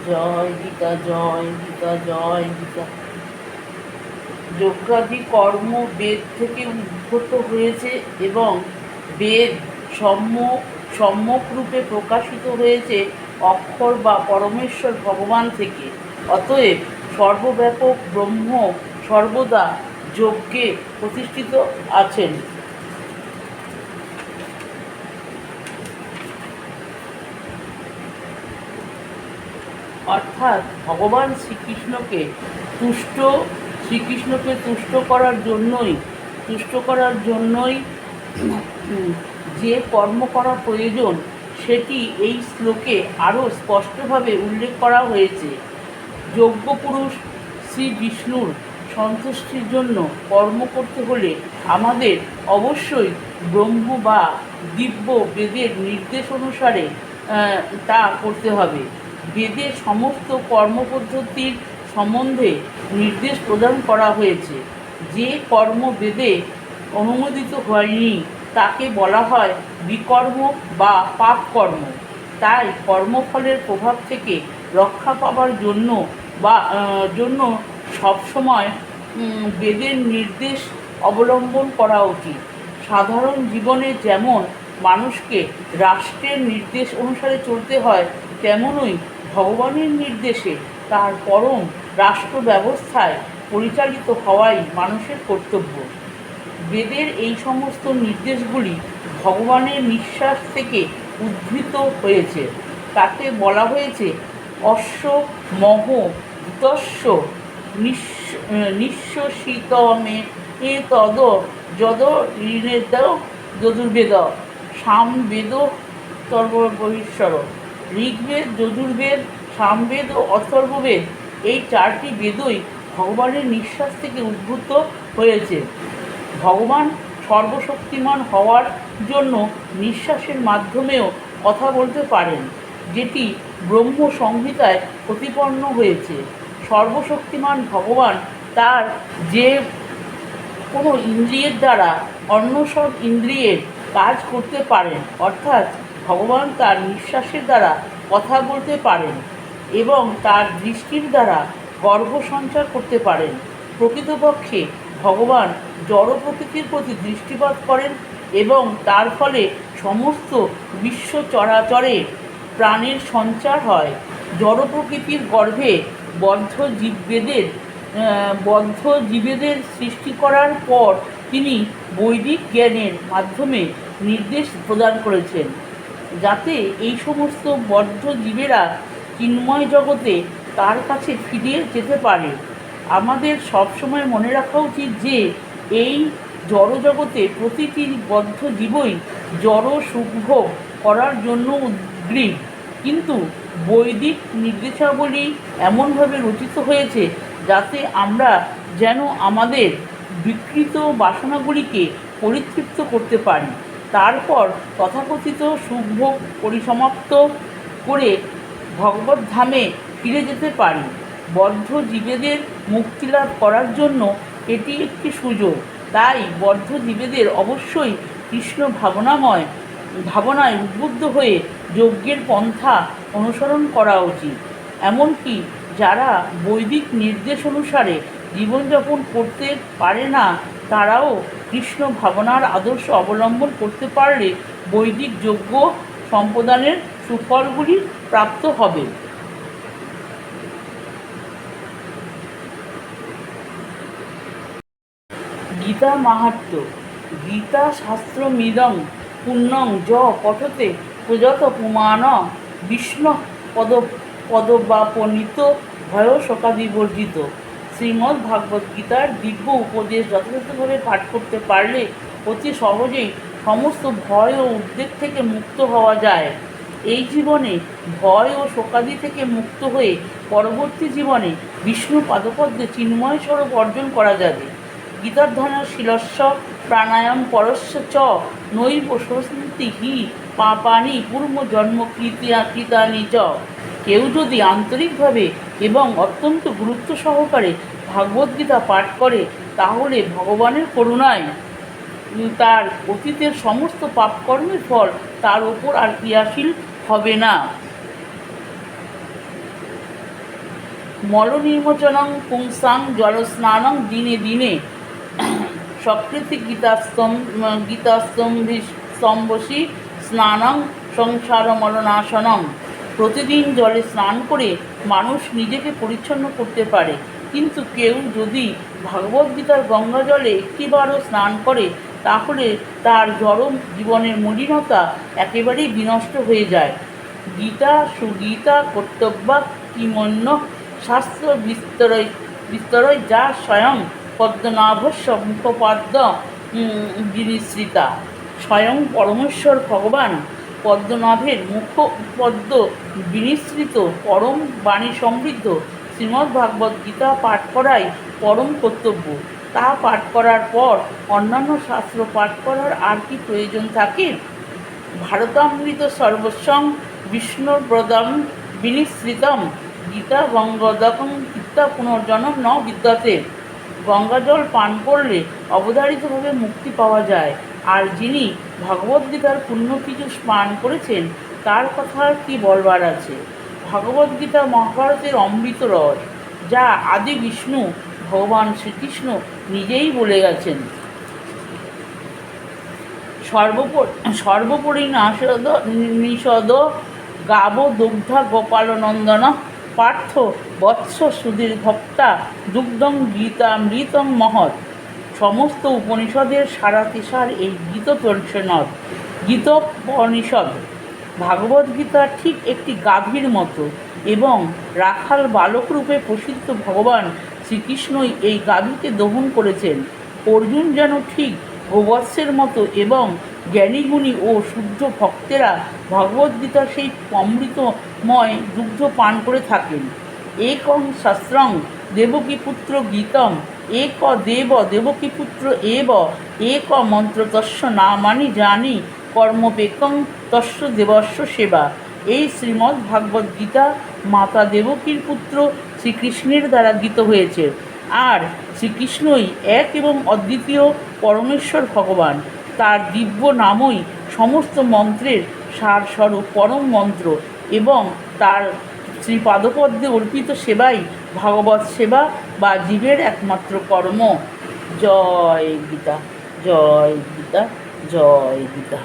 জয় গীতা, জয় গীতা, জয় গীতা। যজ্ঞাদি কর্ম বেদ থেকে উদ্ভূত হয়েছে এবং বেদ সম্যক রূপে প্রকাশিত হয়েছে অক্ষর বা পরমেশ্বর ভগবান থেকে। অতএব সর্বব্যাপক ব্রহ্ম সর্বদা যজ্ঞে প্রতিষ্ঠিত আছেন। অর্থাৎ ভগবান শ্রীকৃষ্ণকে তুষ্ট করার জন্যই যে কর্ম করা প্রয়োজন সেটি এই শ্লোকে আরও স্পষ্টভাবে উল্লেখ করা হয়েছে। যজ্ঞপুরুষ শ্রী বিষ্ণুর সন্তুষ্টির জন্য কর্ম করতে হলে আমাদের অবশ্যই ব্রহ্ম বা দিব্য বেদের নির্দেশ অনুসারে তা করতে হবে। বেদে সমস্ত কর্মপদ্ধতির সম্বন্ধে নির্দেশ প্রদান করা হয়েছে। যে কর্ম বেদে অনুমোদিত হয়নি তাকে বলা হয় বিকর্ম বা পাপ কর্ম। তাই কর্মফলের প্রভাব থেকে রক্ষা পাবার জন্য সবসময় বেদের নির্দেশ অবলম্বন করা উচিত। সাধারণ জীবনে যেমন মানুষকে রাষ্ট্রের নির্দেশ অনুসারে চলতে হয়, তেমনই ভগবানের নির্দেশে তার পরম রাষ্ট্র ব্যবস্থায় পরিচালিত হওয়াই মানুষের কর্তব্য। বেদের এই সমস্ত নির্দেশগুলি ভগবানের নিঃশ্বাস থেকে উদ্ভূত হয়েছে। তাতে বলা হয়েছে অশ্ব মহ তস্য নিঃশ্বসিতমে তদ যদ ঋণেদ যজুর্বেদ সামবেদ সর্ববহিশ্বর। ঋগ্বেদ, যজুর্বেদ, সামবেদ ও অথর্ববেদ এই চারটি বেদই ভগবানের নিঃশ্বাস থেকে উদ্ভূত হয়েছে। ভগবান সর্বশক্তিমান হওয়ার জন্য নিঃশ্বাসের মাধ্যমেও কথা বলতে পারেন, যেটি ব্রহ্ম সংহিতায় প্রতিপন্ন হয়েছে। সর্বশক্তিমান ভগবান তার যে কোনো ইন্দ্রিয়ের দ্বারা অন্য সব ইন্দ্রিয়ের কাজ করতে পারেন, অর্থাৎ ভগবান তার নিঃশ্বাসের দ্বারা কথা বলতে পারেন এবং তার দৃষ্টির দ্বারা গর্ভ সঞ্চার করতে পারেন। প্রকৃতপক্ষে ভগবান জড় প্রকৃতির প্রতি দৃষ্টিপাত করেন এবং তার ফলে সমস্ত বিশ্ব চরাচরে প্রাণের সঞ্চার হয়। জড় প্রকৃতির গর্ভে বদ্ধ জীবেদের সৃষ্টি করার পর তিনি বৈদিক জ্ঞানের মাধ্যমে নির্দেশ প্রদান করেছেন, যাতে এই সমস্ত বদ্ধ জীবেরা চিন্ময় জগতে তার কাছে ফিরে যেতে পারে। আমাদের সবসময় মনে রাখা উচিত যে এই জড়জগতে প্রতিটি বদ্ধ জীবই জড় সুখভোগ করার জন্য উদ্গ্রীব, কিন্তু বৈদিক নির্দেশাবলী এমনভাবে রচিত হয়েছে যাতে আমরা যেন আমাদের বিকৃত বাসনাগুলিকে পরিতৃপ্ত করতে পারি, তারপর তথাকথিত সুখভোগ পরিসমাপ্ত করে ভগবদ্ধামে ফিরে যেতে পারি। বদ্ধ জীবেদের মুক্তিলাভ করার জন্য এটি একটি সুযোগ। তাই বদ্ধ জীবেদের অবশ্যই কৃষ্ণ ভাবনায় উদ্বুদ্ধ হয়ে যজ্ঞের পন্থা অনুসরণ করা উচিত। এমনকি যারা বৈদিক নির্দেশ অনুসারে জীবনযাপন করতে পারে না, তারাও কৃষ্ণ ভাবনার আদর্শ অবলম্বন করতে পারলে বৈদিক যজ্ঞ সম্প্রদানের সুফলগুলি প্রাপ্ত হবে। গীতা মাহাত্ম্য। গীতা শাস্ত্রমিদং পুণ্যং য পঠতে প্রযত পুমান বিষ্ণু পদবাপনীত ভয় শোকাদিবর্জিত। শ্রীমদ্ ভাগবত গীতার দিব্য উপদেশ যথাযথভাবে পাঠ করতে পারলে অতি সহজেই সমস্ত ভয় ও উদ্বেগ থেকে মুক্ত হওয়া যায়। এই জীবনে ভয় ও শোকাদি থেকে মুক্ত হয়ে পরবর্তী জীবনে বিষ্ণু পাদপদ্মে চিন্ময় স্বরূপ অর্জন করা যাবে। গীতাধ্যানের শিলস্য প্রাণায়াম পরস্য চ নৈব সন্তি হি পাপানি পূর্বজন্ম কৃতানি চ। কেউ যদি আন্তরিকভাবে এবং অত্যন্ত গুরুত্ব সহকারে ভাগবদ্গীতা পাঠ করে, তাহলে ভগবানের করুণায় তার অতীতের সমস্ত পাপকর্মের ফল তার ওপর আর ক্রিয়াশীল হবে না। মলনির্মোচনং পুংসাং জলস্নানং দিনে দিনে সকৃতি গীতাস্তম্ভসী স্নানং সংসার মলনাশনং। প্রতিদিন জলে স্নান করে মানুষ নিজেকে পরিচ্ছন্ন করতে পারে, কিন্তু কেউ যদি ভগবদ্গীতার গঙ্গা জলে একটিবারও স্নান করে তাহলে তার জড়ম জীবনের মলিনতা একেবারেই বিনষ্ট হয়ে যায়। গীতা সুগীতা কর্তব্যা কিমন্য শাস্ত্র বিস্তরয় যা স্বয়ং পদ্মনাভস্য মুখপাদ্য বিনিসৃতা। স্বয়ং পরমেশ্বর ভগবান পদ্মনাভের মুখপদ্ম বিনিসৃত পরম বাণী সমৃদ্ধ শ্রীমদ্ভাগবত গীতা পাঠ করাই পরম কর্তব্য। তা পাঠ করার পর অন্যান্য শাস্ত্র পাঠ করার আর কি প্রয়োজন থাকে? ভারতামৃত সর্বস্বং বিষ্ণুপ্রদম বিনিসৃতম গীতা গঙ্গোদকং চিত্তা পুনর্জন্ম ন বিদ্যতে। গঙ্গাজল পান করলে অবধারিতভাবে মুক্তি পাওয়া যায়, আর যিনি ভগবদ্গীতার পুণ্য কিছু পান করেছেন তার কথা আর কি বলবার আছে। ভগবদ্গীতা মহাভারতের অমৃত রস, যা আদি বিষ্ণু ভগবান শ্রীকৃষ্ণ নিজেই বলে গেছেন। সর্বোপরি নিষদ গাব দুগ্ধা গোপালনন্দন পার্থ বৎস সুধীর ভক্তা দুগ্ধং গীতামৃতং মহৎ। সমস্ত উপনিষদের সারাতিসার এই গীতোপনিষদ। ভাগবদ্গীতা ঠিক একটি গাভীর মতো এবং রাখাল বালক রূপে প্রসিদ্ধ ভগবান শ্রীকৃষ্ণই এই গাভীকে দহন করেছেন। অর্জুন যেন ঠিক গোবৎসের মতো এবং জ্ঞানীগুণী ও শুদ্ধ ভক্তেরা ভগবদ্গীতার সেই অমৃতময় দুগ্ধ পান করে থাকেন। একং শাস্ত্রং দেবকীপুত্র গীতম এক দেবকীপুত্র এব এক মন্ত্র তস্য নামানি জানি কর্মপেকং তস্য দেবস্য সেবা। এই শ্রীমদ্ ভাগবত গীতা মাতা দেবকীর পুত্র শ্রীকৃষ্ণের দ্বারা গীত হয়েছে, আর শ্রীকৃষ্ণই এক এবং অদ্বিতীয় পরমেশ্বর ভগবান। তার দিব্য নামই সমস্ত মন্ত্রের সারস্বরূপ পরম মন্ত্র, এবং তার শ্রীপাদপদ্মে অর্পিত সেবাই ভাগবত সেবা বা জীবের একমাত্র কর্ম। জয় গীতা, জয় গীতা, জয় গীতা।